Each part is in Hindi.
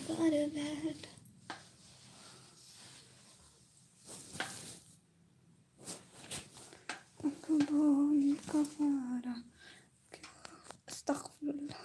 कर बैठ बोल कफारा अस्तगफिरुल्लाह।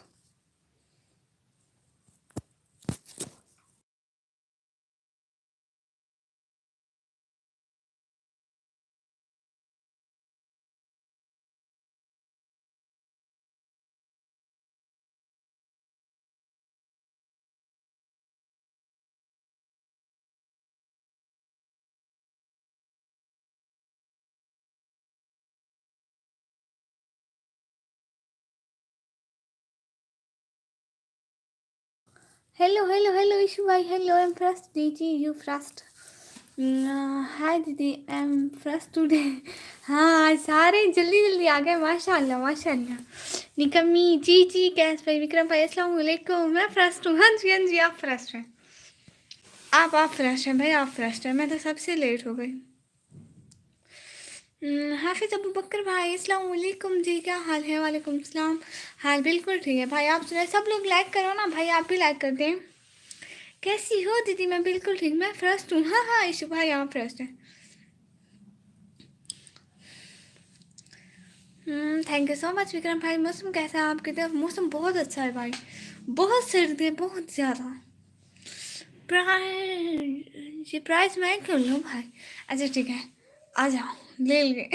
हेलो हेलो हेलो ईशू भाई, हेलो आई एम फर्स्ट दीदी, यू फर्स्ट। हाय दीदी, आई एम फर्स्ट टुडे। हाँ आज सारे जल्दी जल्दी आ गए, माशाल्लाह माशाल्लाह। निकम्मी जी जी, कैस भाई, विक्रम भाई, अस्सलाम वालेकुम। मैं फर्स्ट हूँ, हाँ जी हाँ जी, आप फर्स्ट हैं। आप फर्स्ट हैं भाई, आप फर्स्ट हैं, मैं तो सबसे लेट हो गई। हाफिज़ अबू बकर भाई, अस्सलाम वालेकुम जी, क्या हाल है? वालेकुम सलाम। हाल बिल्कुल ठीक है भाई, आप सुनाए? सब लोग लाइक करो ना भाई, आप भी लाइक कर दें। कैसी हो दीदी? मैं बिल्कुल ठीक, मैं फर्स्ट हूँ। हाँ हाँ ईशू भाई, आप फर्स्ट हैं। Thank you so much Vikram भाई। मौसम कैसा है आपकी तरफ? मौसम बहुत अच्छा है भाई, बहुत सर्दी है, बहुत ज़्यादा। प्राइस, ये प्राइस मैं क्यों लूँ भाई? अच्छा ठीक है, आ जाओ, ले लिए।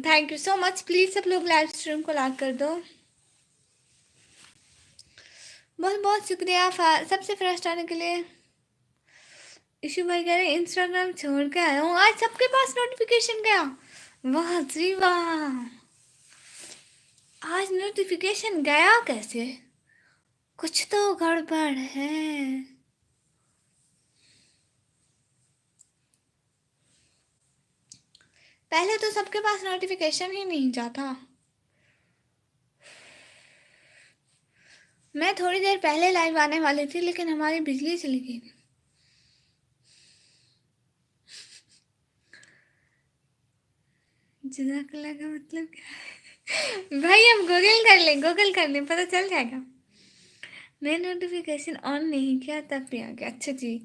Thank you so much. Please सब लोग लाइव स्ट्रीम को लाइक कर दो। बहुत बहुत शुक्रिया सबसे फर्स्ट आने के लिए। इशू भाई कह रहे इंस्टाग्राम छोड़ के आया हूँ, आज सबके पास नोटिफिकेशन गया। वाह जी वाह, आज नोटिफिकेशन गया कैसे? कुछ तो गड़बड़ है। पहले तो सबके पास नोटिफिकेशन ही नहीं जाता। मैं थोड़ी देर पहले लाइव आने वाली थी, लेकिन हमारी बिजली चली गई। जज़ाकल्लाह का मतलब क्या? भाई हम गूगल कर लें, पता चल जाएगा। मैं नोटिफिकेशन ऑन नहीं किया तब भी आ गया। अच्छा जी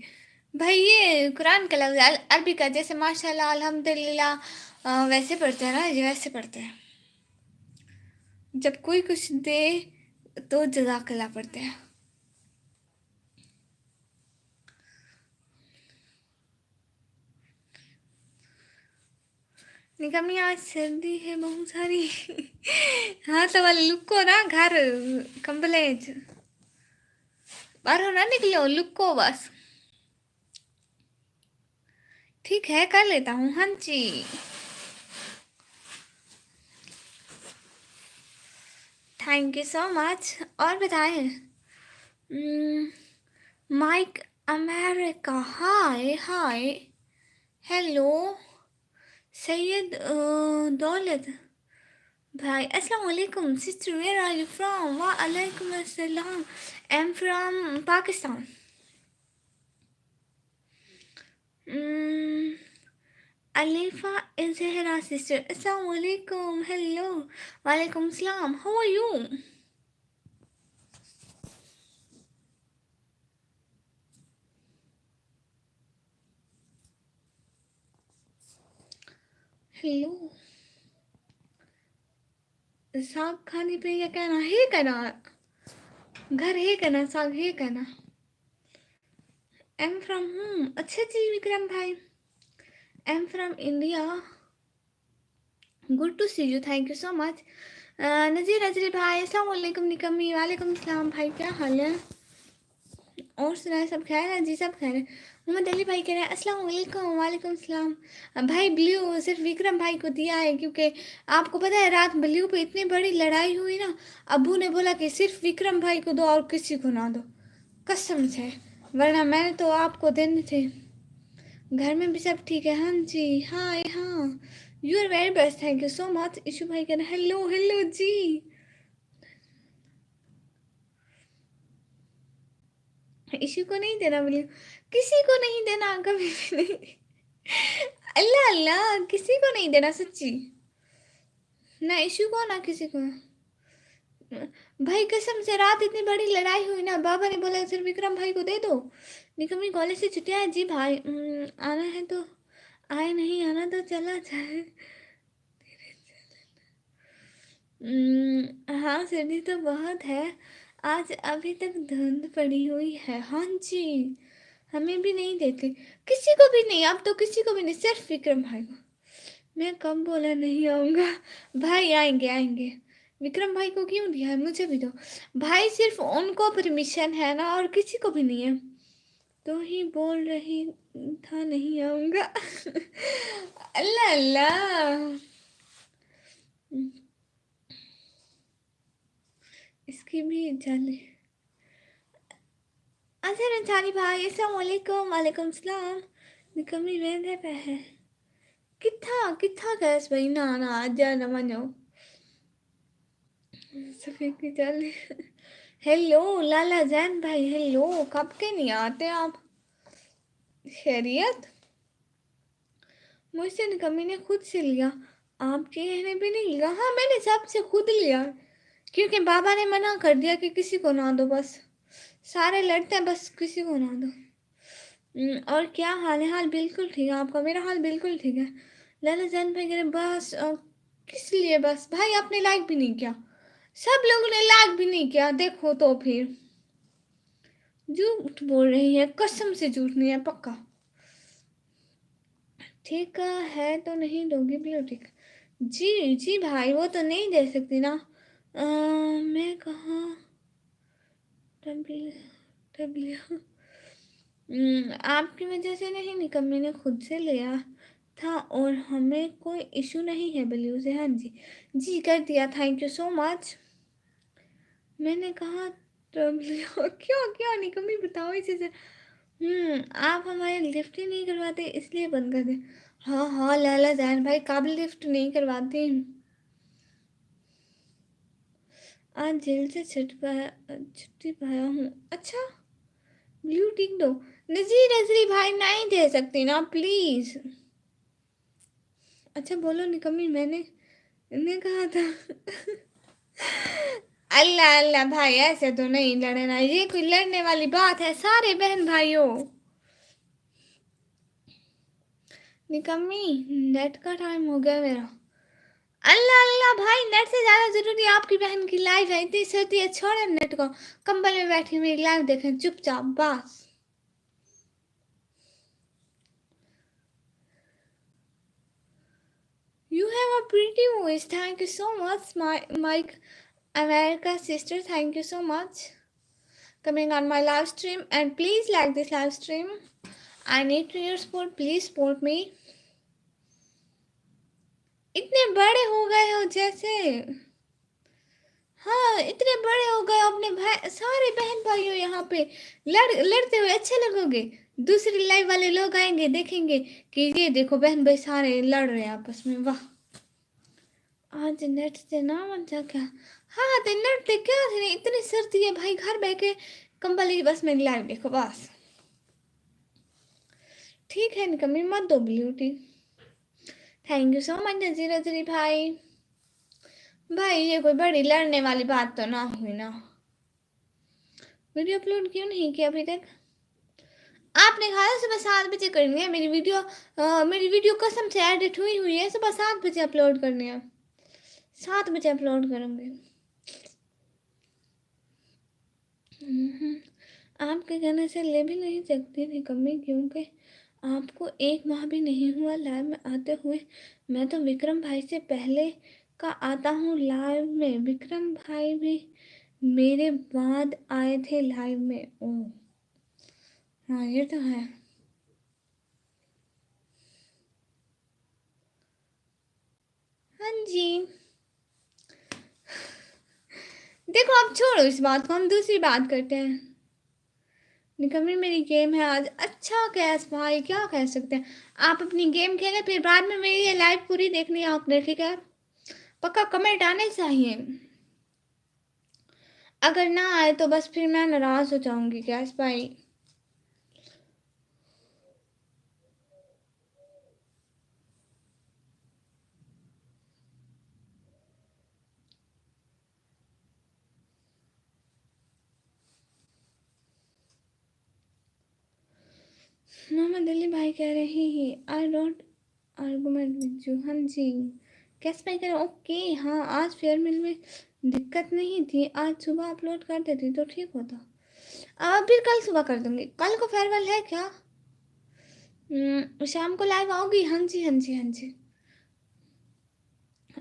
भाई, ये कुरान का लफ्ज़ अरबी का, जैसे माशाल्लाह अल्हम्दुलिल्लाह वैसे पढ़ते हैं ना, ये वैसे पढ़ते हैं। जब कोई कुछ दे तो जज़ाकल्लाह पढ़ते हैं। निकम्मी आज सर्दी है बहुत सारी। हाँ तो वाले लुको ना घर कंबलेज बाहर ना निकलो, लुको बस। ठीक है कर लेता हूँ, हाँ जी। Thank you so much. और बताएं? Mike America, hi hi, hello Syed Daulat भाई, अस्सलाम वालेकुम। Sister where are you from? वालेकुम अस्सलाम, I am from Pakistan. Alifa is here sister, अस्सलाम वालेकुम, हेलो वालेकुम सलाम, हाउ आर यू? हेलो, साग खाने पे क्या कहना है? कहना घर है, कहना साग है, कहना एम फ्रॉम होम। अच्छा जी विक्रम भाई, am from India, good to see you, thank you so much. Nazeer Azhari भाई, अस्सलाम वालेकुम। निकम्मी वालेकुम सलाम भाई, क्या हाल है? और सुनाए, सब खैर है जी? सब खैर है। मोहम्मद अली भाई कह रहे हैं अस्सलाम वालेकुम। वालेकुम सलाम भाई। ब्लू सिर्फ विक्रम भाई को दिया है, क्योंकि आपको पता है रात ब्लू पे इतनी बड़ी लड़ाई हुई ना, अबू ने बोला कि सिर्फ विक्रम भाई को दो और किसी को ना दो, कसम से, वरना मैंने तो आपको देने थे। घर में भी सब ठीक है? हाँ जी, हाँ हाँ, you are very best, thank you so much. Ishu भाई कहना हेलो हेलो जी। इशू को नहीं देना बोलिए, किसी को नहीं देना, कभी भी नहीं। अल्लाह अल्लाह, किसी को नहीं देना सच्ची, ना इशू को ना किसी को। भाई कसम से रात इतनी बड़ी लड़ाई हुई ना, बाबा ने बोला सर विक्रम भाई को दे दो, निकम्मी कॉलेज से छुट्टियां हैं। जी भाई आना है तो आए, नहीं आना तो चला जाए। हाँ सर्दी तो बहुत है, आज अभी तक धुंध पड़ी हुई है। हाँ जी, हमें भी नहीं देते, किसी को भी नहीं, अब तो किसी को भी नहीं, सिर्फ विक्रम भाई को। मैं कब बोला नहीं आऊँगा, भाई आएंगे आएंगे। विक्रम भाई को क्यों दिया है, मुझे भी दो भाई, सिर्फ उनको परमिशन है ना, और किसी को भी नहीं है। तो ही बोल रही था नहीं आऊँगा। अल्लाह अल्लाह, इसकी भी जाने। अच्छा रंसानी भाई अस्सलाम वालेकुम। वालेकुम सलाम। निकम्मी वेंदे पे है, किथा किथा गैस भाई, ना ना आज ना मनो सफेद की जाले। हेलो लाला जैन भाई, हेलो, कब के नहीं आते आप? खैरियत? मुझसे निकम्मी ने खुद से लिया, आपके कहने पे नहीं लिया। हाँ मैंने सबसे खुद लिया, क्योंकि बाबा ने मना कर दिया कि किसी को ना दो, बस सारे लड़ते हैं, बस किसी को ना दो। और क्या हाल है? हाल बिल्कुल ठीक है आपका, मेरा हाल बिल्कुल ठीक है। लाला जान भाई कह रहे बस किस लिए, बस भाई आपने लाइक भी नहीं किया, सब लोगों ने लाइक भी नहीं किया, देखो तो फिर झूठ बोल रही है, कसम से झूठ नहीं है, पक्का। ठीक है तो नहीं दोगी ब्लू टिक? जी जी भाई, वो तो नहीं दे सकती ना। मैं कहाँ डब्ल्यू आपकी वजह से नहीं, निकम्मी ने खुद से लिया था, और हमें कोई इशू नहीं है बल्लू से। हाँ जी जी कर दिया, थैंक यू सो मच। मैंने कहा डब्ल्यू क्यों क्यों, निकम्मी बताओ इसे से। आप हमारे लिफ्ट ही नहीं करवाते इसलिए बंद कर दे। हाँ हाँ लाला जैन भाई, काबिल लिफ्ट नहीं करवाते। आज जेल से छुट्टी पाया हूँ। अच्छा ब्लू टिक दो। नजीर नजरी भाई नहीं दे सकती ना प्लीज। अच्छा बोलो निकम्मी, मैंने कहा था। अल्लाह अल्लाह भाई, ऐसे तो नहीं लड़ना, ये कोई लड़ने वाली बात है सारे बहन भाइयों। निकम्मी नेट का टाइम हो गया मेरा। अल्लाह अल्लाह भाई, नेट से ज्यादा जरूरी आपकी बहन की लाइफ है, इतनी सर्दी है, छोड़े नेट को, कंबल में बैठी मेरी लाइव देखें चुपचाप बस। You have a pretty voice. Thank you so much, Mike America sister. Thank you so much coming on my live stream, and please like this live stream. I need your support. Please support me. इतने बड़े हो गए हो जैसे, हाँ इतने बड़े हो गए अपने भाई, सारे बहन भाइयों यहाँ पे लड़ते हुए अच्छे लगोगे। दूसरे लाइव वाले लोग आएंगे, देखेंगे कि ये देखो बहन भाई सारे लड़ रहे हैं आपस में, वाह। आज नेट से ना मन जा क्या? हाँ तो नेट से क्या थे, इतनी सर्दी है भाई, घर बैठ के कंबल ही बस मेरी लाइव देखो बस। ठीक है निकम्मी मत दो beauty. Thank you so much Nazeer Azhari भाई। भाई ये कोई बड़ी लड़ने वाली बात तो ना हुई ना। वीडियो अपलोड क्यों नहीं किया अभी तक? आपने कहा था सुबह 7 बजे करनी है मेरी वीडियो। मेरी वीडियो कसम से एडिट हुई हुई है, सुबह 7 बजे अपलोड करनी है, 7 बजे अपलोड करूँगी। आपके कहने से ले भी नहीं सकती थी कमी, क्योंकि आपको 1 माह भी नहीं हुआ लाइव में आते हुए। मैं तो विक्रम भाई से पहले का आता हूँ लाइव में, विक्रम भाई भी मेरे बाद आए थे लाइव में। ओह हाँ ये तो है। हाँ जी देखो आप छोड़ो इस बात को, हम दूसरी बात करते हैं। निकम्मी मेरी गेम है आज। अच्छा कैस भाई क्या कह सकते हैं, आप अपनी गेम खेलें, फिर बाद में मेरी ये लाइव पूरी देखनी है आपने, ठीक है? पक्का कमेंट आने चाहिए, अगर ना आए तो बस फिर मैं नाराज हो जाऊंगी कैस भाई। मोहम्मद अली भाई कह रहे हैं I don't argument with you. हाँ जी, कैसे भाई कह रहे ओके। हाँ, आज फेयर मिल में दिक्कत नहीं थी, आज सुबह अपलोड कर देती तो ठीक होता। फिर कल सुबह कर दूंगी। कल को फेयरवेल है क्या? शाम को लाइव आओगी? हाँ जी हाँ जी हाँ जी।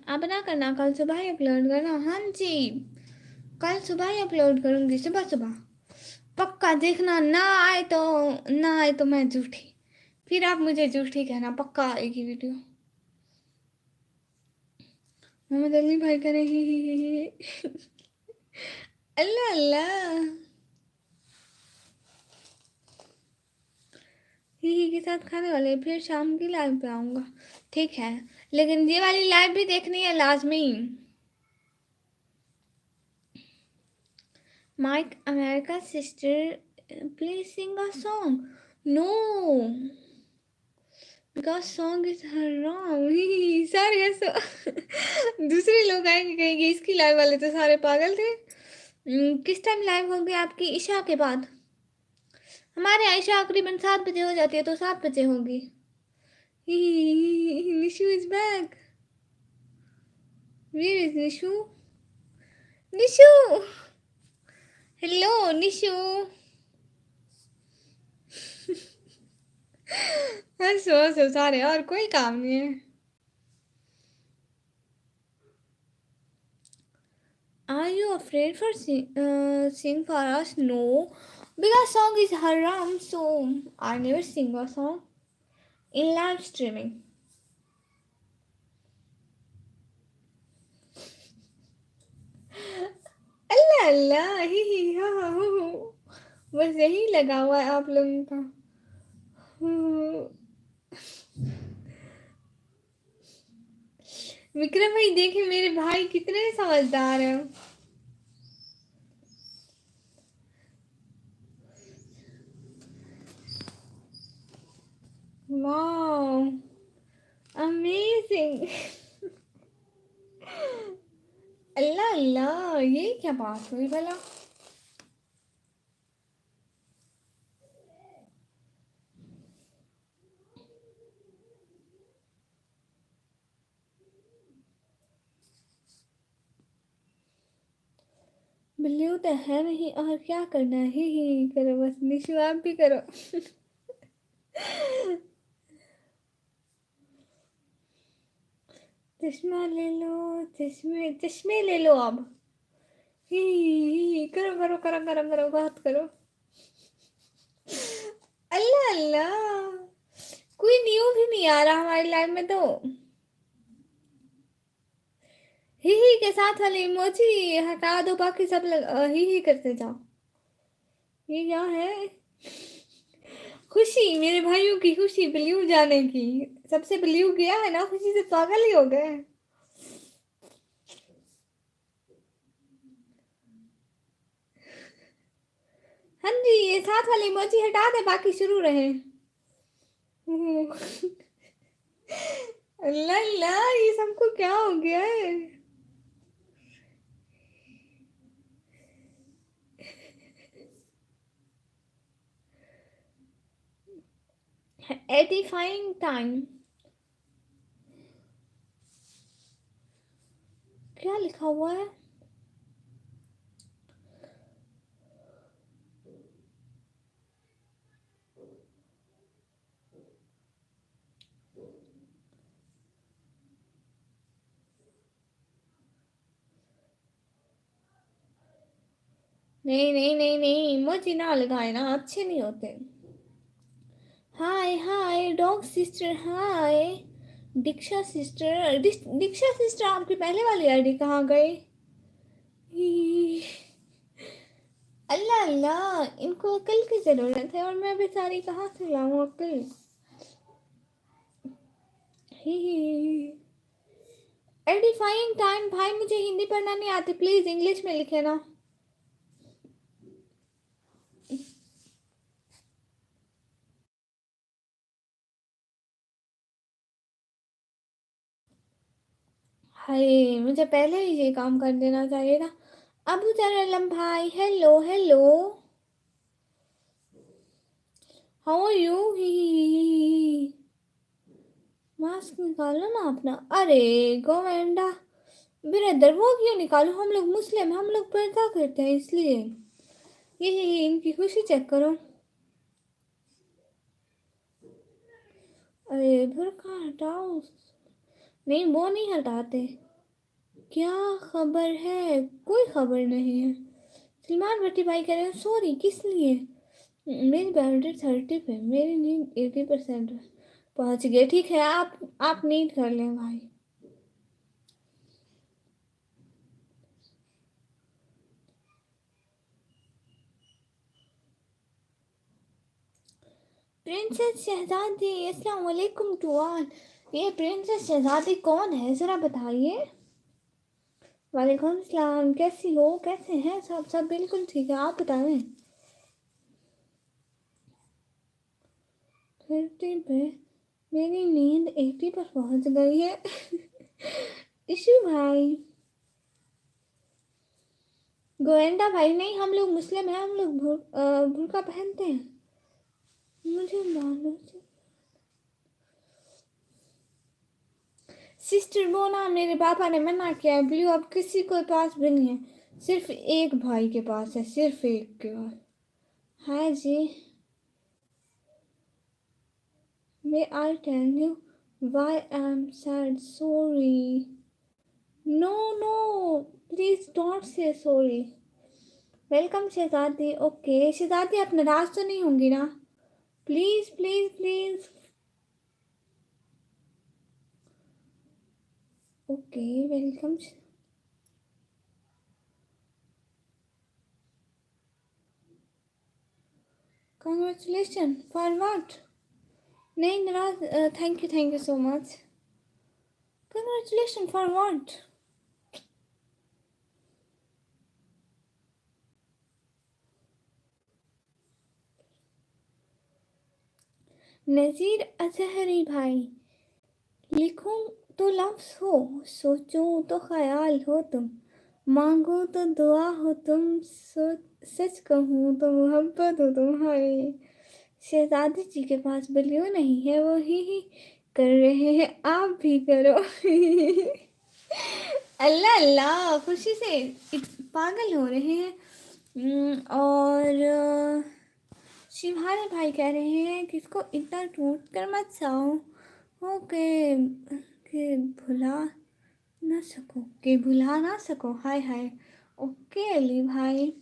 अब ना करना, कल सुबह ही अपलोड करना। हाँ जी, कल सुबह ही अपलोड करूँगी, सुबह सुबह पक्का। देखना, ना आए तो मैं झूठी, फिर आप मुझे झूठी कहना, पक्का आएगी वीडियो। मोहम्मद अली भाई करे ही अल्लाह अल्लाह, ही के साथ खाने वाले, फिर शाम की लाइव पे आऊँगा। ठीक है, लेकिन ये वाली लाइव भी देखनी है लाजमी। Mike America sister please sing a song. No, because song is हराम। सारे ऐसा दूसरे लोग आएंगे कहेंगे इसकी लाइव वाले तो सारे पागल थे। किस टाइम लाइव होगी आपकी? ईशा के बाद। हमारे यहाँ ईशा तकरीबन 7 बजे हो जाती है, तो 7 बजे होगी। Nishu is back. Where is Nishu? Nishu, hello Nishu. हंसो हंसो सारे, और कोई काम नहीं है। Are you afraid for sing for us? No, because song is haram, so I never sing a song in live streaming. अल्लाह अल्लाह, ही हा हा हू। बस यही लगा हुआ है आप लोगों का। विक्रम भाई देखे मेरे भाई कितने समझदार हैं। Wow, amazing. अल्लाह अल्लाह, ये क्या बात हुई भला? ब्लू तो है नहीं, और क्या करना है? ही करो बस। निशु आप भी करो। चश्मा ले लो, चश्मे चश्मे ले लो अब। ही करो करो करो करो करो, बात करो। अल्लाह अल्लाह, कोई न्यू भी नहीं आ रहा हमारी लाइफ में तो। ही के साथ वाले इमोजी हटा दो, बाकी सब ही करते जाओ। ये क्या है? खुशी, मेरे भाइयों की खुशी ब्लू जाने की। सबसे ब्लू गया है ना, खुशी से पागल ही हो गए। हाँ जी, ये साथ वाली इमोजी हटा दे, बाकी शुरू रहे। अल्लाह अल्लाह, ये सबको क्या हो गया है? एडिफाइंग टाइम, क्या लिखा हुआ है? नहीं नहीं नहीं नहीं, इमोजी ना लगाए ना, अच्छे नहीं होते। हाय हाय डॉग सिस्टर, हाय दीक्षा सिस्टर। दीक्षा सिस्टर, आपकी पहले वाली आईडी कहाँ गई? अल्लाह अल्लाह, इनको अकल की जरूरत है, और मैं बेचारी कहाँ से लाऊं अकल? एडिफाइंग टाइम, भाई मुझे हिंदी पढ़ना नहीं आती, प्लीज इंग्लिश में लिखे ना। हाय, मुझे पहले ही ये काम कर देना चाहिए था। अबू जर अलम भाई, hello hello. How are you? Mask निकालो ना अपना। अरे गोविंदा ब्रदर, वो क्यों निकालो? हम लोग मुस्लिम, हम लोग पर्दा करते हैं इसलिए। ये इनकी खुशी चेक करो। अरे बुर्का हटाओ। नहीं वो नहीं हटाते। क्या खबर है? कोई खबर नहीं है। सलमान भट्टी भाई कह रहे हैं सॉरी किस लिए? मेरी बैटरी 30 पे, मेरी नींद 80% पहुंच गई। ठीक है, आप नींद कर लें भाई। प्रिंसेस शहजादी अस्सलाम वालेकुम टू ऑल। ये प्रिंसेस शहजादी कौन है ज़रा बताइए। वालेकुम सलाम, कैसी हो? कैसे हैं सब? सब बिल्कुल ठीक है, आप बताएं। 30 पे, मेरी नींद 80 पर पहुंच गई है। इशू भाई, गोविंदा भाई नहीं, हम लोग मुस्लिम हैं, हम लोग बुर्का पहनते हैं। मुझे मालूम। सिस्टर वो ना, मेरे पापा ने मना किया है, ब्लू अब किसी के पास भी नहीं है, सिर्फ एक भाई के पास है, सिर्फ एक के पास। हाँ जी। May I tell you why I am sad? Sorry. No no, please don't say sorry. Welcome Shahzadi. Okay Shahzadi, आप नाराज तो नहीं होंगी ना? Please please please. Okay welcome. Congratulation for what? नहीं नाराज, thank you so much. Congratulation for what? Nazeer Azhari भाई, लिखूं तो लफ्ज़ हो, सोचूं तो ख्याल हो तुम, मांगो तो दुआ हो तुम, सच कहूँ तो मोहब्बत हो तुम्हारी। शहजादी जी के पास बलियो नहीं है, वो ही कर रहे हैं, आप भी करो। अल्लाह अल्लाह, खुशी से पागल हो रहे हैं। और शिवानी भाई कह रहे हैं कि इसको इतना टूट कर मत जाओ हो के भुला ना सको, के भुला ना सको। हाय हाय। ओके अली भाई।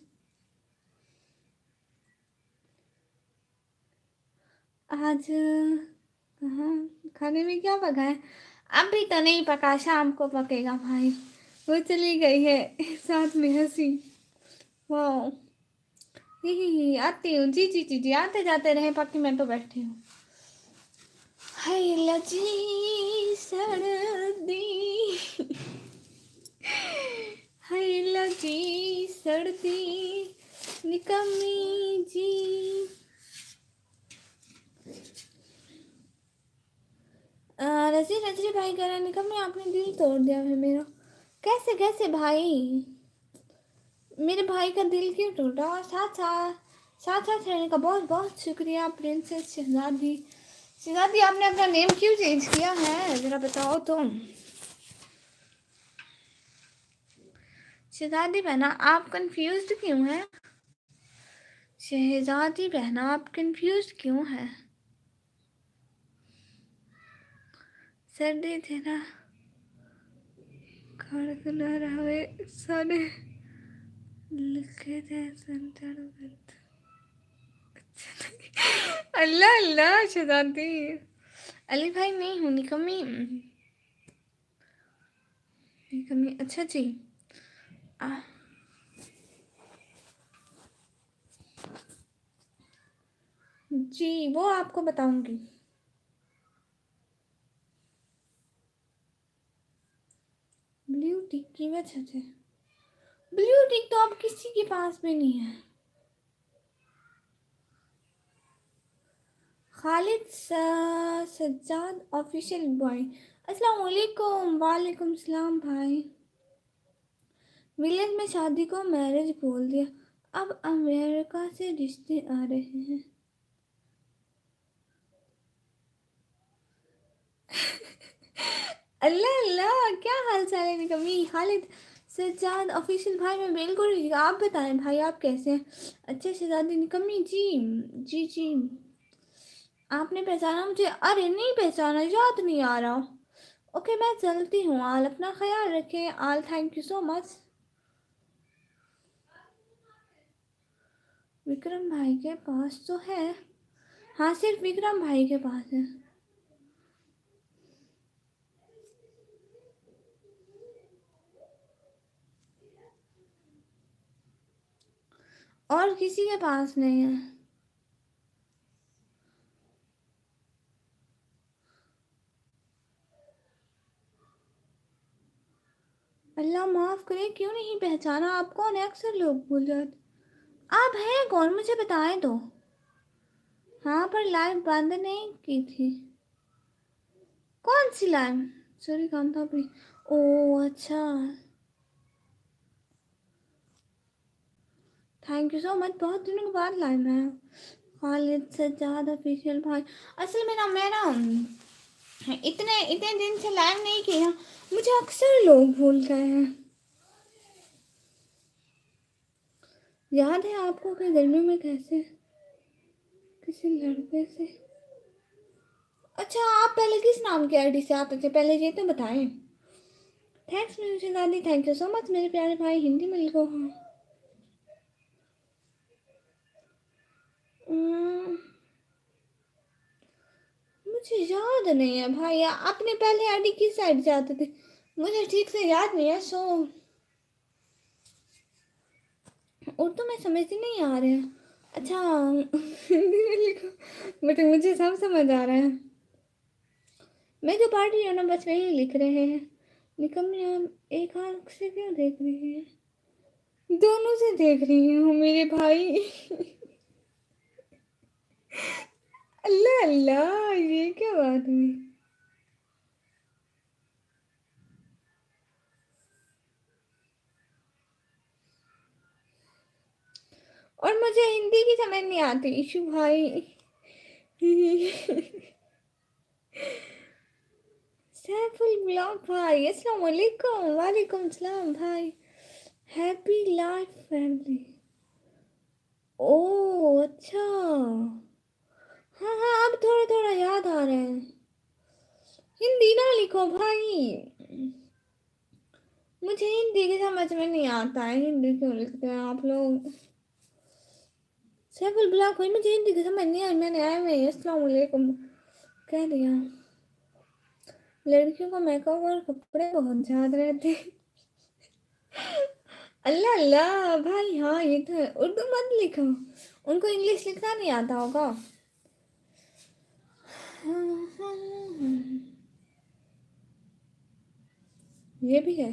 आज कहाँ खाने में क्या पका है? अभी तो नहीं पका, शाम को पकेगा भाई। वो चली गई है, साथ में हंसी। वाह, ही आती हूँ। जी जी जी जी, आते जाते रहे, बाकी मैं तो बैठी हूँ। हाय लजी सर्दी, हाय लजी सर्दी निकम्मी जी। रजी रजरी भाई कह रहे हैं निकम्मी आपने दिल तोड़ दिया है मेरा। कैसे कैसे भाई? मेरे भाई का दिल क्यों टूटा? और साथ साथ रहने का बहुत बहुत शुक्रिया प्रिंसेस शहजादी। शहजादी आपने अपना नेम क्यों चेंज किया है ज़रा बताओ तो। शहजादी बहना आप कंफ्यूज्ड क्यों हैं? शहजादी बहना आप कंफ्यूज क्यों हैं? सर्दी थे ना खड़कना रहे सारे लिखे थे संतड़ बंद। अल्लाह अल्लाह शहजादी। अली भाई नहीं हूँ, निकम्मी निकम्मी। अच्छा जी। आ, जी वो आपको बताऊंगी। ब्लू टिक की वजह से, ब्लू टिक तो अब किसी के पास भी नहीं है। खालिद सज्जाद ऑफिशियल बॉय, अस्सलाम वालेकुम। वालेकुम सलाम भाई। विलेज में शादी को मैरिज बोल दिया, अब अमेरिका से रिश्ते आ रहे हैं। अल्लाह अल्लाह, क्या हाल चाल है निकम्मी? खालिद सज्जाद ऑफिशियल भाई, मैं बिल्कुल ठीक। आप बताएं भाई, आप कैसे हैं? अच्छे से दादी निकम्मी जी। जी जी, आपने पहचाना मुझे? अरे नहीं पहचाना, याद नहीं आ रहा। ओके मैं चलती हूँ, आल अपना ख्याल रखें। आल thank you so much. Vikram भाई के पास तो है। हाँ सिर्फ विक्रम भाई के पास है। और किसी के पास नहीं है। अल्लाह माफ़ करे, क्यों नहीं पहचाना? आप कौन है? अक्सर लोग भूल जाते। आप हैं कौन, मुझे बताएं तो। हाँ पर लाइव बंद नहीं की थी। कौन सी लाइव? सॉरी काम था अपनी। ओ अच्छा, थैंक यू सो मच। बहुत दिनों के बाद लाइव में आया। खालिद सज्जाद ऑफिशियल भाई। असल में ना मैं ना इतने इतने दिन से लाइव नहीं किया, मुझे अक्सर लोग भूल गए हैं। याद है आपको कि गर्मियों में कैसे किसी लड़के से। अच्छा आप पहले किस नाम के आईडी से आते थे, पहले ये तो बताएं। थैंक्स मुझे दादी, थैंक यू सो मच मेरे प्यारे भाई। हिंदी में लिखो। हाँ मुझे याद नहीं है भाई, आपने पहले आईडी किस साइड से आते थे, मुझे ठीक से याद नहीं है। सो उर्दू में समझ ही नहीं आ रहे हैं। अच्छा हिंदी में लिखो, बट मुझे सब समझ आ रहा है। मैं जो पढ़ रही हूँ ना बस वही लिख रहे हैं। निकम्मी आप एक आंख से क्यों देख रही हैं? दोनों से देख रही हूँ मेरे भाई। अल्लाह अल्लाह, ये क्या बात हुई? और मुझे हिंदी की समझ नहीं आती इशू भाई। सैफुल ब्लॉग भाई, अस्सलाम वालेकुम। वालेकुम सलाम भाई। Happy life family. ओह अच्छा, हाँ हाँ अब थोड़ा थोड़ा याद आ रहा है। हिंदी ना लिखो भाई, मुझे हिंदी की समझ में नहीं आता है। हिंदी क्यों लिखते हैं आप लोग? सैफुल ब्लॉग भाई, मुझे हिंदी की समझ नहीं आई, मैंने आया में अस्सलाम वालेकुम कह दिया। लड़कियों को मेकअप और कपड़े बहुत याद रहते हैं। अल्लाह अल्लाह भाई, हाँ ये तो है। उर्दू मत लिखो, उनको इंग्लिश लिखना नहीं आता होगा। ये भी है।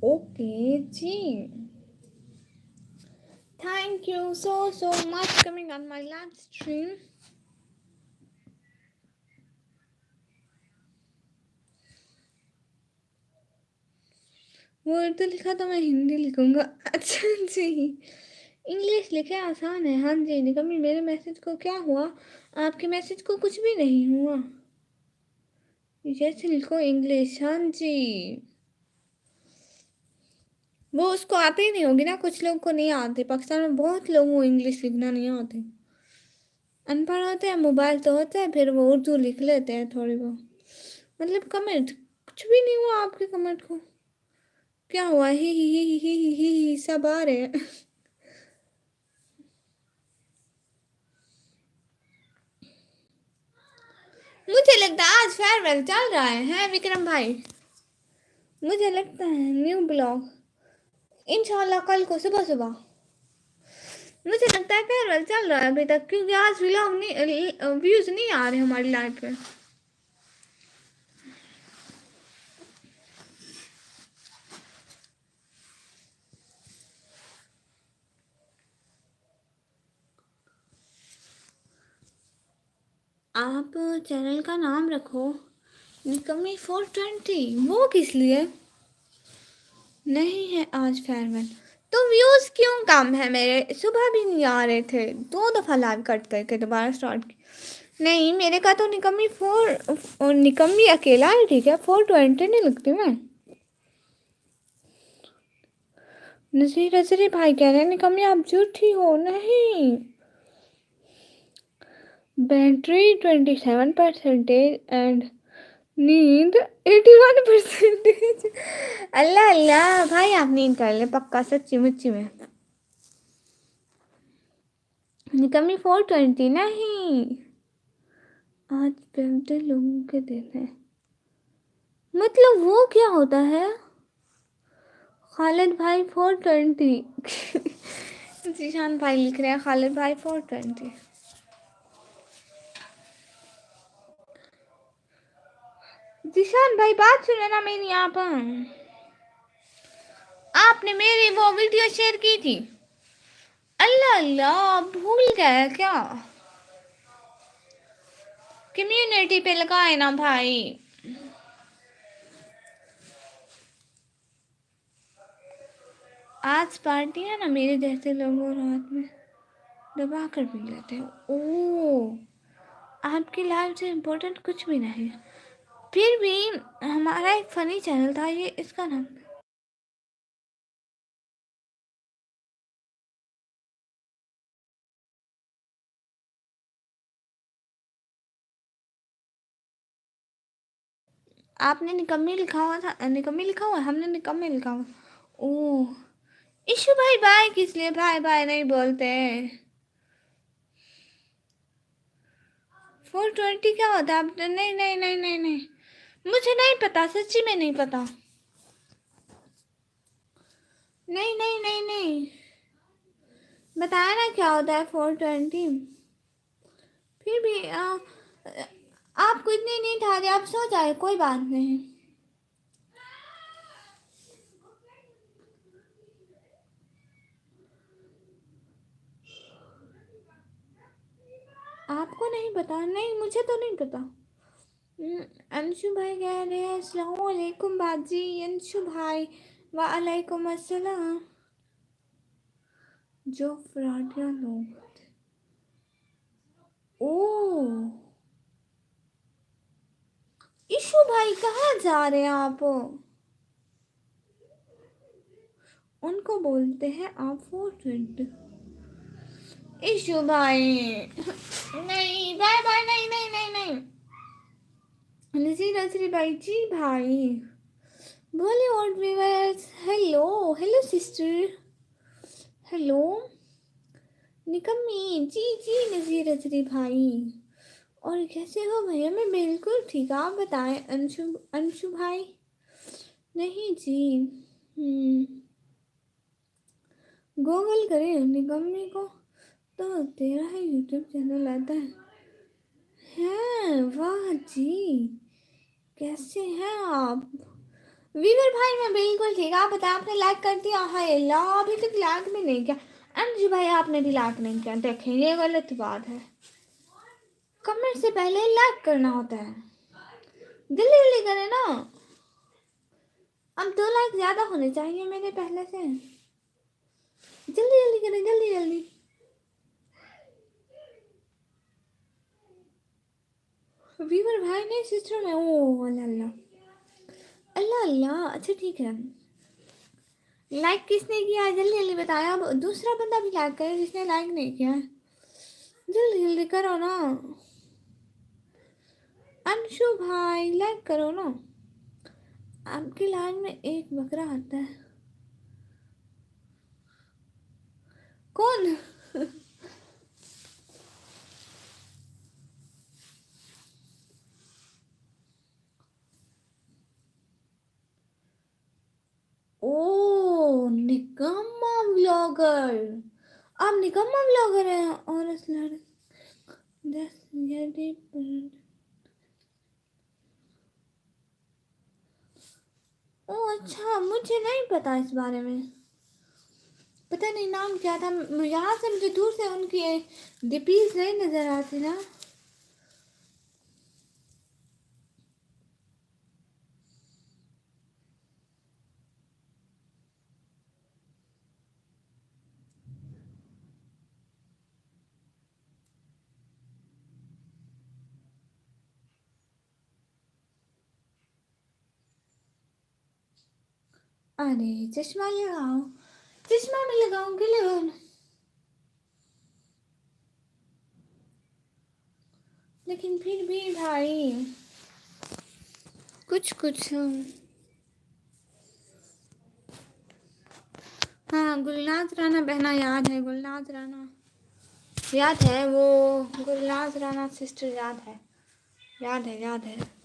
ओके जी, thank you so so much coming on my live stream. वो उर्दू लिखा तो मैं हिंदी लिखूंगा। अच्छा जी, इंग्लिश लिखे आसान है। हाँ जी निकम्मी, मेरे मैसेज को क्या हुआ? आपके मैसेज को कुछ भी नहीं हुआ। जैसे लिखो इंग्लिश। हाँ जी, वो उसको आती ही नहीं होगी ना, कुछ लोग को नहीं आते। पाकिस्तान में बहुत लोगों को इंग्लिश लिखना नहीं आते, अनपढ़ होते हैं। मोबाइल तो होता है, फिर वो उर्दू लिख लेते हैं थोड़ी बहुत। मतलब कमेंट कुछ भी नहीं हुआ आपके कमेंट को। क्या हुआ? ही सब आ रहे हैं। मुझे लगता है आज फेयरवेल चल रहा है विक्रम भाई? मुझे लगता है न्यू ब्लॉग इंशाल्लाह कल को सुबह सुबह। मुझे लगता है फेयरवेल चल रहा है अभी तक, क्योंकि आज व्लॉग नहीं, व्यूज नहीं आ रहे हमारी लाइव पे। आप चैनल का नाम रखो निकम्मी 420। वो किस लिए? नहीं है आज फेयरवेल तो व्यूज क्यों कम है मेरे? सुबह भी नहीं आ रहे थे, 2 दफा लाइव कट करके दोबारा स्टार्ट की। नहीं, मेरे का तो निकम्मी 4, निकम्मी अकेला है, ठीक है, 420 नहीं लगती मैं। नजीर अजरी भाई कह रहे हैं निकम्मी आप झूठी हो। नहीं, बैटरी 27% एंड नींद 81%। अल्लाह अल्लाह भाई, आप नींद कर ले पक्का, सच्ची मुच्ची में। निकम्मी 420 नहीं, आज बेमते लोगों के दिन है। मतलब वो क्या होता है? खालिद भाई 420। जीशान भाई लिख रहे हैं खालिद भाई 420। जीशान भाई बात सुने ना मेरी, आप आपने मेरी वो वीडियो शेयर की थी। अल्लाह अल्लाह, भूल गया क्या? कम्युनिटी पे लगाए ना भाई। आज पार्टी है ना, मेरे जैसे लोगों रात में दबा कर पी लेते हैं। ओ, आपकी लाइफ से इम्पोर्टेंट कुछ भी नहीं, फिर भी हमारा एक फनी चैनल था, ये इसका नाम। आपने निकम्मी लिखा हुआ था, निकम्मी लिखा हुआ, हमने निकम्मी लिखा हुआ। ओ, इशू भाई बाय किस लिए? भाई बाय नहीं बोलते। 420 क्या होता है? आप नहीं नहीं नहीं नहीं नहीं, मुझे नहीं पता, सच्ची में नहीं पता। नहीं नहीं नहीं नहीं, बताया ना क्या होता है 420। फिर भी आपको इतनी नींद आ रही, आप सो जाए, कोई बात नहीं। आपको नहीं पता? नहीं, मुझे तो नहीं पता। अंशु भाई कह रहे हैं अस्सलाम वालेकुम बाजी। अंशु भाई वालेकुम अस्सलाम। जो फ्रॉडिया लोग। ओ, इशू भाई कहाँ जा रहे हैं आप? उनको बोलते हैं आप 420। इशू भाई नहीं, बाय बाय, नहीं नहीं नहीं नहीं। नजीर नजरी भाई जी भाई, Bollywood viewers, hello hello sister, hello निकम्मी जी जी, नजीर नजरी भाई, और कैसे हो भैया? मैं बिल्कुल ठीक, आप बताएं अंशु, अंशु भाई। नहीं जी, गूगल करें निकम्मी को तो तेरा ही यूट्यूब चैनल आता है। हैं, वाह जी, कैसे हैं आप? वीवर भाई मैं बिल्कुल ठीक, आप बताएं, आपने लाइक कर दिया? हाय अल्लाह, अभी तक लाइक भी नहीं किया। अंजू भाई आपने भी लाइक नहीं किया, देखें ये गलत बात है। कमेंट से पहले लाइक करना होता है, जल्दी जल्दी करें ना। अब 2 लाइक ज्यादा होने चाहिए मेरे पहले से, जल्दी जल्दी करें, जल्दी जल्दी। वीवर भाई ने सिस्टर में, ओ अल्लाह अल्लाह अल्लाह अल्लाह, अच्छा ठीक है। लाइक किसने किया है जल्दी जल्दी बताया, अब दूसरा बंदा भी लाइक करे जिसने लाइक नहीं किया है, जल्दी जल्दी करो ना। अंशु भाई लाइक करो ना, आपकी लाइन में एक बकरा आता है। कौन? ओ, निकम्मा व्लॉगर, आप निकम्मा व्लॉगर हैं? और इस लड़ 10 ओ अच्छा, मुझे नहीं पता इस बारे में, पता नहीं नाम क्या था। यहाँ से मुझे दूर से उनकी डीपीज नहीं नजर आती ना। अरे चश्मा लगाओ, चश्मा में लगाऊंगी लगाओ, लेकिन फिर भी भाई कुछ कुछ। हाँ, गुलनाज राना बहना याद है, गुलनाज राना याद है, वो गुलनाज राना सिस्टर याद है, याद है, याद है।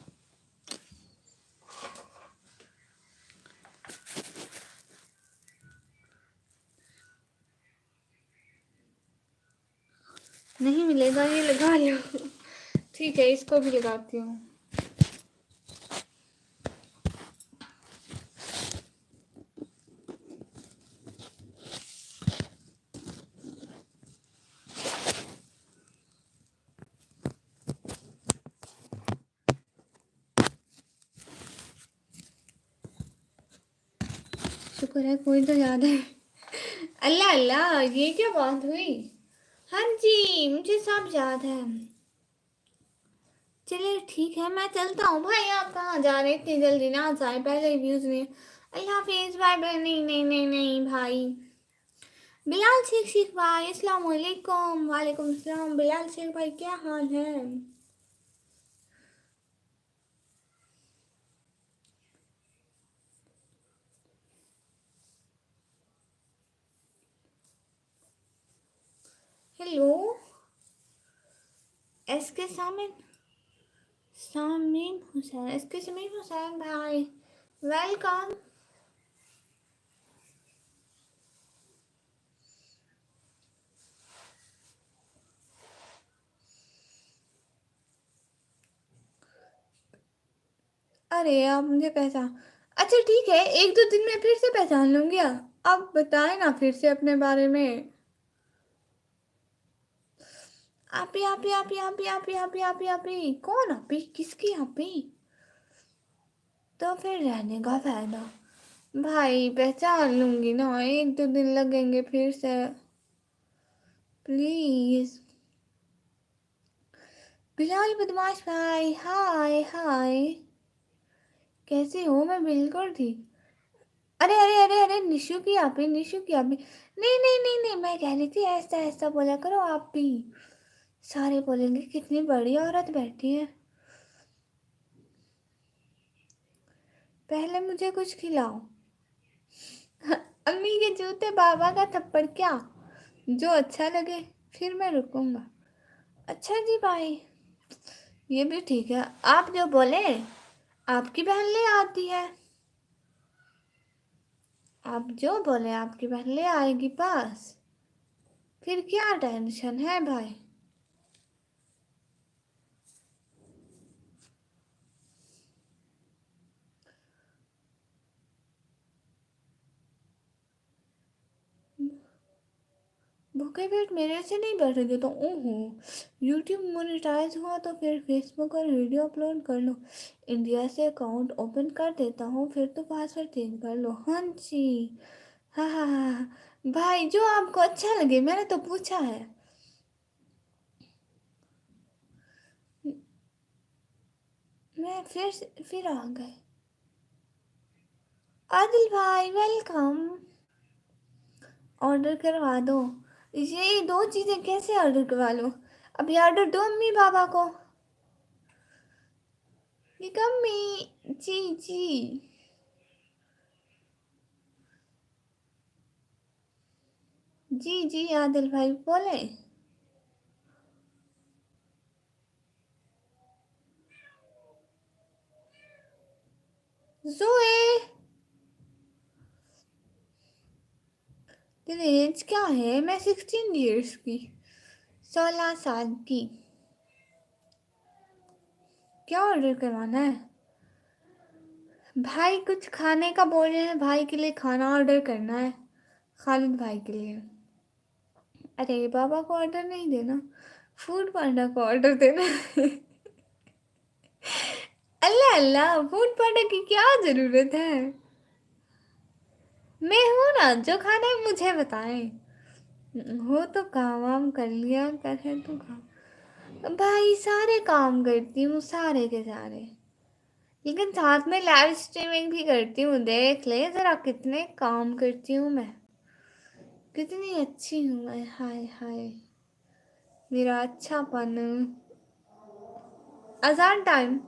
नहीं मिलेगा, ये लगा लो। ठीक है, इसको भी लगाती हूँ। शुक्र है कोई तो याद है। अल्लाह अल्लाह, ये क्या बात हुई। हाँ जी, मुझे सब याद है। चलिए ठीक है, मैं चलता हूँ भाई। आप कहाँ जा रहे, इतनी जल्दी ना जाए, पहले ही व्यूज में। अल्लाह हाफिज, बाय बाय। नहीं नहीं नहीं नहीं भाई। बिलाल शेख शेख भाई, अस्सलाम वालेकुम। वालेकुम अस्सलाम बिलाल शेख भाई, क्या हाल है। हेलो एस के सामिन, शामीम हुसैन, एस के समीम हुसैन भाई, वेलकम। अरे आप मुझे पहचान, अच्छा ठीक है, एक दो दिन में फिर से पहचान लूंगी। आप बताएं ना फिर से अपने बारे में। आपी आपी आपी आपी आपी आपी आपी आपी कौन आपी, किसकी आपी। तो फिर रहने का फायदा। भाई पहचान लूंगी ना, एक दो दिन लगेंगे फिर से, प्लीज। बिलाल बदमाश भाई, हाय हाय, कैसे हो। मैं बिल्कुल ठीक। अरे अरे अरे अरे, निशु की आपी, निशु की आपी। नहीं नहीं नहीं नहीं, मैं कह रही थी ऐसा ऐसा बोला करो आप भी। सारे बोलेंगे कितनी बड़ी औरत बैठी है। पहले मुझे कुछ खिलाओ। अम्मी के जूते, बाबा का थप्पड़, क्या जो अच्छा लगे, फिर मैं रुकूंगा। अच्छा जी भाई, ये भी ठीक है, आप जो बोले। आपकी बहन ले आती है, आप जो बोले आपकी बहन ले आएगी पास, फिर क्या टेंशन है भाई। भूखे पेट मेरे से नहीं बैठेगे तो ओहो। यूट्यूब मोनेटाइज हुआ तो फिर फेसबुक और वीडियो अपलोड कर लो। इंडिया से अकाउंट ओपन कर देता हूँ, फिर तो पासवर्ड चेंज कर लो। हाँ जी, हाँ हाँ हाँ हाँ। भाई जो आपको अच्छा लगे, मैंने तो पूछा है। मैं फिर आ गए। आदिल भाई वेलकम। ऑर्डर करवा दो। ये दो चीज़ें कैसे ऑर्डर करवा लो। अभी ऑर्डर दो अम्मी बाबा को। निकम्मी जी जी। जी जी आदिल भाई बोले। जोए, तेरी एज क्या है। मैं 16 ईयर्स की, 16 साल की। क्या ऑर्डर करवाना है। भाई कुछ खाने का बोल रहे हैं, भाई के लिए खाना ऑर्डर करना है, खालिद भाई के लिए। अरे बाबा को ऑर्डर नहीं देना, फूड पांडा को ऑर्डर देना है। अल्लाह अल्लाह, फूड पांडा की क्या जरूरत है। मैं हूं ना, जो खाना है मुझे बताएं। हो तो काम वाम कर लिया करे तो काम। भाई सारे काम करती हूँ, सारे के सारे, लेकिन साथ में लाइव स्ट्रीमिंग भी करती हूँ, देख ले ज़रा कितने काम करती हूँ मैं, कितनी अच्छी हूँ मैं। हाय हाय मेरा अच्छापन। अजान टाइम।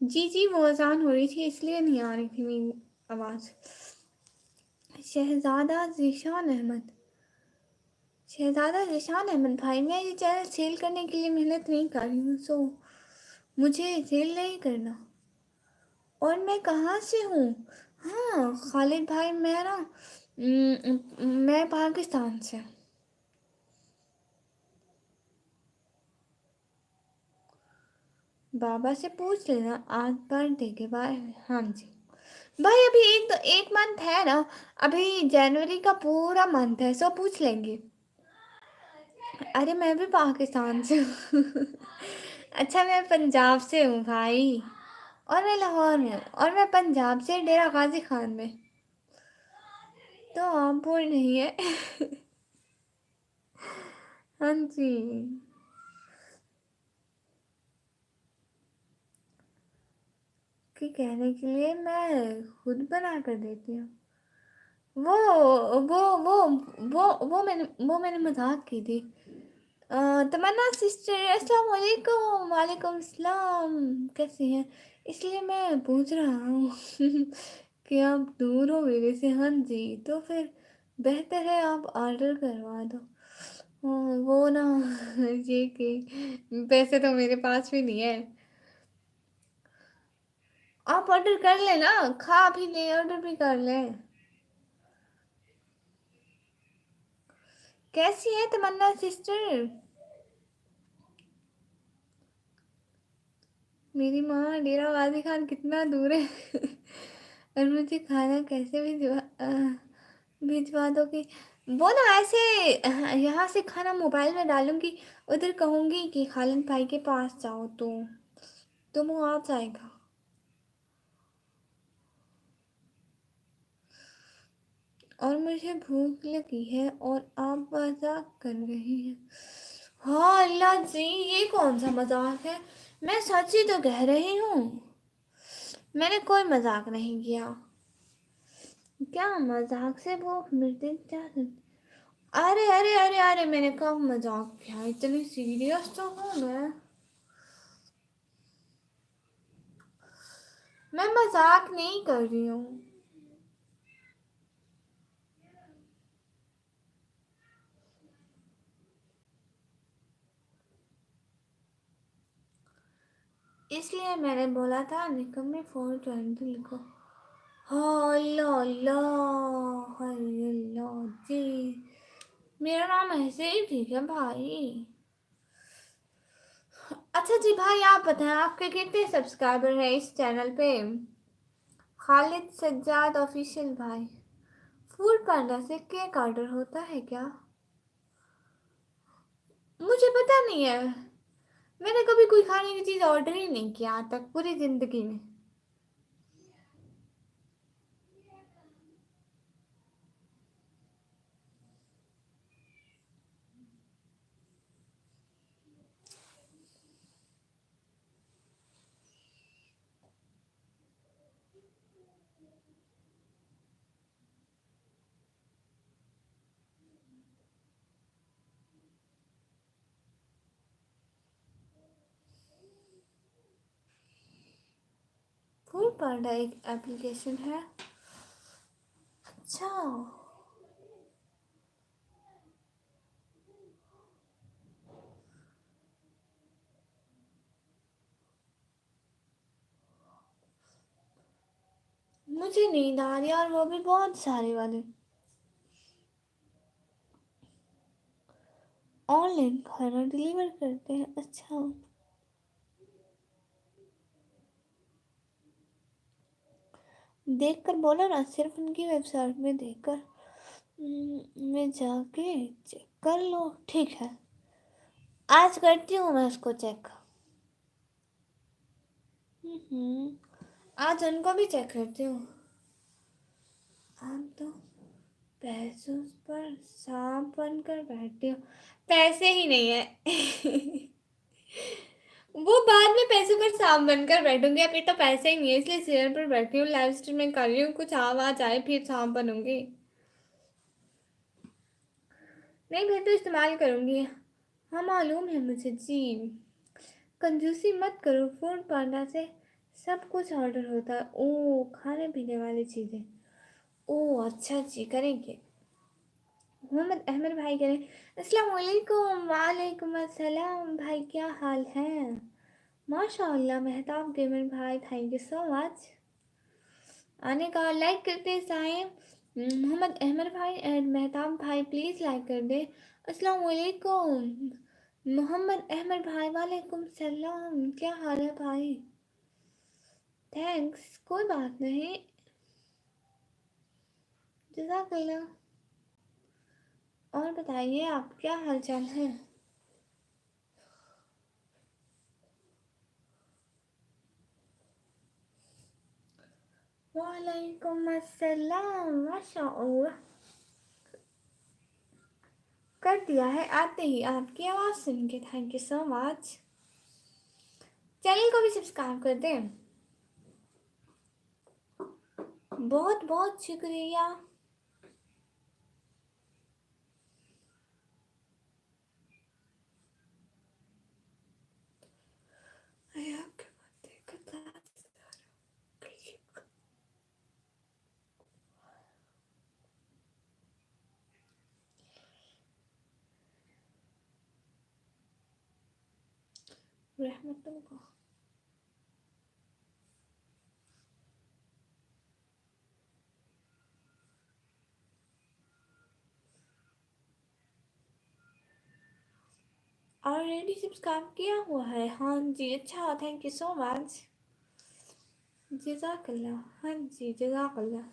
जी जी, वो अजान हो रही थी इसलिए नहीं आ रही थी मेरी आवाज़। शहजादा जीशान अहमद। शहजादा जीशान अहमद भाई, मैं ये चैनल सेल करने के लिए मेहनत नहीं कर रही हूँ, सो मुझे सेल नहीं करना। और मैं कहाँ से हूँ? हाँ खालिद भाई, मैं ना मैं पाकिस्तान से। बाबा से पूछ लेना आज बर्थडे के बारे में। हाँ जी भाई, अभी एक मंथ है ना, अभी जनवरी का पूरा मंथ है, सो पूछ लेंगे। अरे मैं भी पाकिस्तान से हूँ। अच्छा मैं पंजाब से हूँ भाई, और मैं लाहौर में हूँ, और मैं पंजाब से डेरा गाजी खान में। तो आप बोल नहीं है। हाँ जी। कि कहने के लिए मैं खुद बना कर देती हूँ। वो वो वो वो मैंने मजाक की थी। तमन्ना सिस्टर अस्सलाम वालेकुम। वालेकुम सलाम। कैसी हैं? इसलिए मैं पूछ रहा हूँ कि आप दूर हो मेरे से। हाँ जी, तो फिर बेहतर है आप ऑर्डर करवा दो। वो ना ये कि पैसे तो मेरे पास भी नहीं है। आप ऑर्डर कर लेना, खा भी ले ऑर्डर भी कर ले। कैसी है तमन्ना सिस्टर? मेरी माँ डेरा गाजी खान कितना दूर है। और मुझे खाना कैसे भिजवा दोगे? वो ना ऐसे यहाँ से खाना मोबाइल में डालूंगी, उधर कहूंगी कि खालिद भाई के पास जाओ तो वो आ जाएगा। और मुझे भूख लगी है और आप मजाक कर रही हैं। हाँ अल्लाह जी, ये कौन सा मजाक है? मैं सच ही तो कह रही हूँ, मैंने कोई मजाक नहीं किया। क्या मजाक से भूख मिटती क्या? अरे अरे अरे अरे, मैंने कब मजाक किया? इतनी सीरियस तो हूँ मैं मजाक नहीं कर रही हूँ। इसलिए मैंने बोला था निकम्मे 420 लिखो। अल्लाह अल्लाह अल्लाह जी, मेरा नाम ऐसे ही ठीक है भाई। अच्छा जी भाई, आप बताएं आपके कितने सब्सक्राइबर हैं इस चैनल पे? खालिद सज्जाद ऑफिशियल भाई। फूड पांडा से केक ऑर्डर होता है क्या? मुझे पता नहीं है, मैंने कभी कोई खाने की चीज़ ऑर्डर ही नहीं किया आज तक पूरी ज़िंदगी में। फूड पांडा एक एप्लीकेशन है? अच्छा, मुझे नींद आ रही है और वो भी बहुत सारे वाले। ऑनलाइन खाना डिलीवर करते हैं? अच्छा, देखकर बोलो ना, सिर्फ उनकी वेबसाइट में देखकर मैं जाके चेक कर लो। ठीक है, आज करती हूँ मैं उसको चेक। आज उनको भी चेक करती हूँ। आप तो पैसों पर सांप बनकर बैठती हो। पैसे ही नहीं है। वो बाद में पैसों पर सांप बनकर बैठूंगी, अभी तो पैसे ही नहीं है इसलिए चेयर पर बैठी हूँ, लाइव स्ट्रीम में कर रही हूँ, कुछ आवाज आए फिर सांप बनूंगी। नहीं, फिर तो इस्तेमाल करूंगी। हाँ मालूम है मुझे जी। कंजूसी मत करो, फूड पांडा से सब कुछ ऑर्डर होता है। ओ, खाने पीने वाली चीजें। ओ अच्छा जी, करेंगे। मोहम्मद अहमद भाई कह रहे हैं अस्सलाम वालेकुम। वालेकुम अस्सलाम भाई, क्या हाल है? माशाअल्लाह मेहताब गेमर भाई, थैंक यू सो मच आने का। लाइक करते साहेब मोहम्मद अहमद भाई एंड मेहताब भाई, प्लीज़ लाइक कर दे। अस्सलाम वालेकुम मोहम्मद अहमद भाई। वालेकुम सलाम, क्या हाल है भाई? थैंक्स, कोई बात नहीं, जज़ाकल्लाह। और बताइए आप, क्या हाल चाल है? वालेकुम अस्सलाम, माशाअल्लाह। कर दिया है आते ही, आपकी आवाज़ सुन के thank you so much. Channel को भी सब्सक्राइब कर दें, बहुत बहुत शुक्रिया। रहमतुल्लाह। ऑलरेडी सब्सक्राइब किया हुआ है? हाँ जी, अच्छा, थैंक यू सो मच, जज़ाकल्लाह। हाँ जी, जज़ाकल्लाह।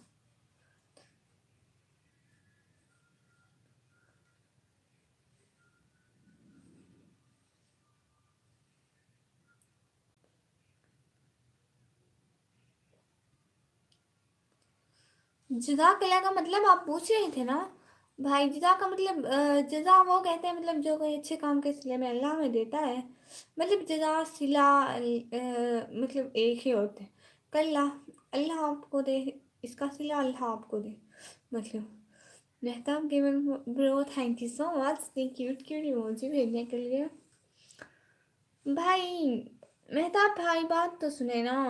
जज़ाकल्लाह का मतलब आप पूछ रहे थे ना भाई? जज़ा का मतलब जज़ा वो कहते हैं, मतलब जो कोई अच्छे काम के सिले में अल्लाह में देता है, मतलब जज़ा सिला मतलब एक ही होते हैं। कल्ला, अल्लाह आपको दे, इसका सिला अल्लाह आपको दे मतलब। Mehtab gaming bro, thank you so much इतनी क्यूट क्यूट इमोजी भेजने के लिए। भाई मेहताब भाई बात तो सुने ना।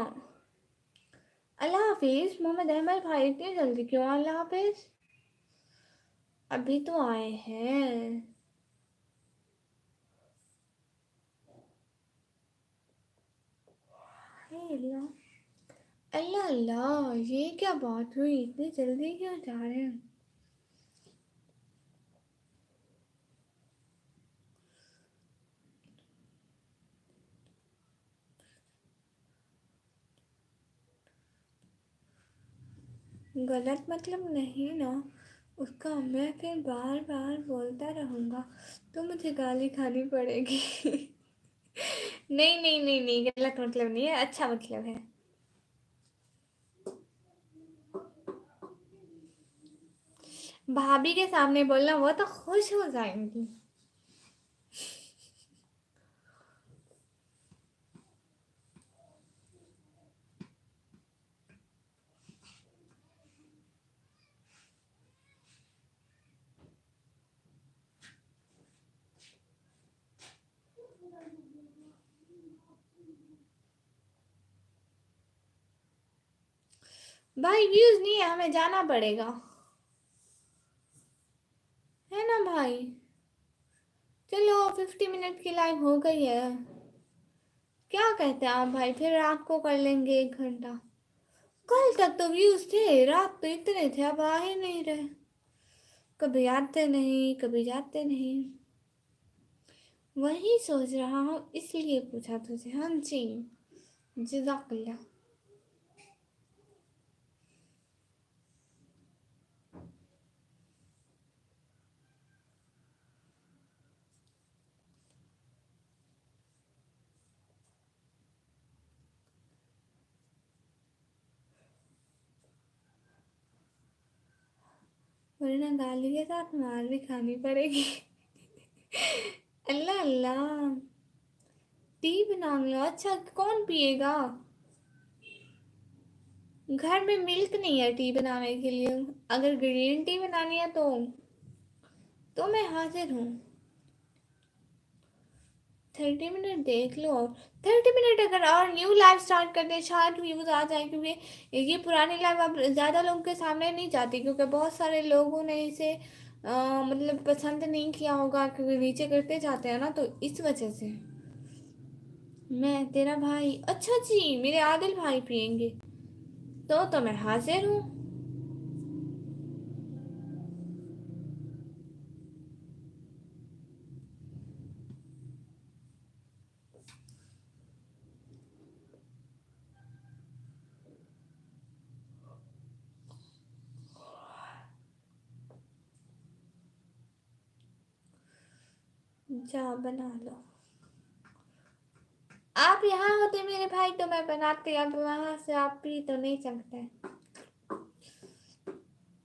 अल्लाह हाफिज मोहम्मद अहमद भाई, इतनी जल्दी क्यों अल्लाह हाफिज? अभी तो आए हैं। हे अल्लाह, अल्लाह अल्लाह, ये क्या बात हुई, इतनी जल्दी क्यों जा रहे हैं? गलत मतलब नहीं ना उसका, मैं फिर बार बार बोलता रहूँगा तो मुझे गाली खानी पड़ेगी। नहीं नहीं नहीं नहीं, गलत मतलब नहीं है, अच्छा मतलब है। भाभी के सामने बोलना, वो तो खुश हो जाएंगी। भाई व्यूज नहीं है, हमें जाना पड़ेगा, है ना भाई? चलो 50 मिनट की लाइव हो गई है। क्या कहते हैं आप भाई, फिर रात को कर लेंगे 1 घंटा। कल तक तो व्यूज थे, रात तो इतने थे, अब आ ही नहीं रहे। कभी आते नहीं, कभी जाते नहीं। वही सोच रहा हूँ, इसलिए पूछा तुझे। हाँ जी, जज़ाकल्ला। वरना गाली के साथ मार भी खानी पड़ेगी। अल्लाह अल्लाह, टी बना लो। अच्छा कौन पिएगा? घर में मिल्क नहीं है टी बनाने के लिए। अगर ग्रीन टी बनानी है तो मैं हाजिर हूँ। 30 मिनट देख लो। 30 मिनट अगर और न्यू लाइव स्टार्ट कर दे, शायद व्यूज आ जाए, क्योंकि ये पुरानी लाइव अब ज़्यादा लोगों के सामने नहीं जाती, क्योंकि बहुत सारे लोगों ने इसे मतलब पसंद नहीं किया होगा, क्योंकि नीचे करते जाते हैं ना, तो इस वजह से। मैं तेरा भाई, अच्छा जी, मेरे आदिल भाई पियेंगे तो मैं हाजिर हूँ। जा बना लो। आप यहाँ होते मेरे भाई तो मैं बनाती, अब वहां से आप पी तो नहीं सकते।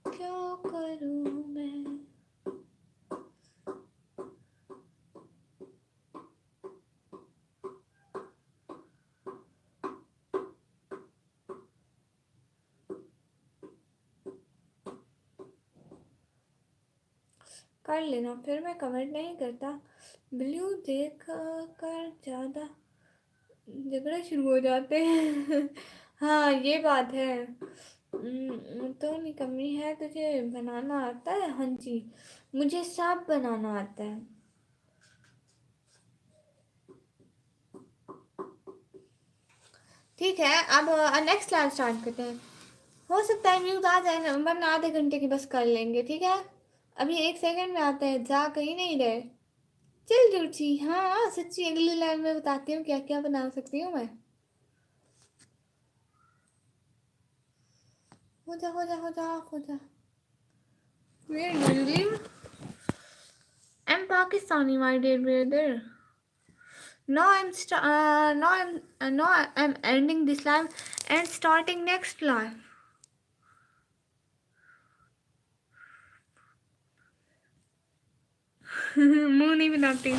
क्या करूँ मैं? कर लेना, फिर मैं कमेंट नहीं करता। ब्लू देख कर ज़्यादा झगड़े शुरू हो जाते हैं। हाँ ये बात है। तो निकम्मी है, तुझे बनाना आता है? हाँ जी, मुझे सब बनाना आता है। ठीक है, अब नेक्स्ट क्लास स्टार्ट करते हैं। हो सकता है व्यूज आ जाए ना, वरना आधे घंटे की बस कर लेंगे, ठीक है? अभी 1 सेकंड में आता है, जा कहीं नहीं रहे। चल रुचि, हाँ सच्ची अगली लाइन में बताती हूँ क्या क्या बना सकती हूँ मैं। हो जा हो जा हो जा हो जा। Where do you live? I'm Pakistani, my dear brother. Now I'm ending this live and starting next live. मुंह नहीं बनाती।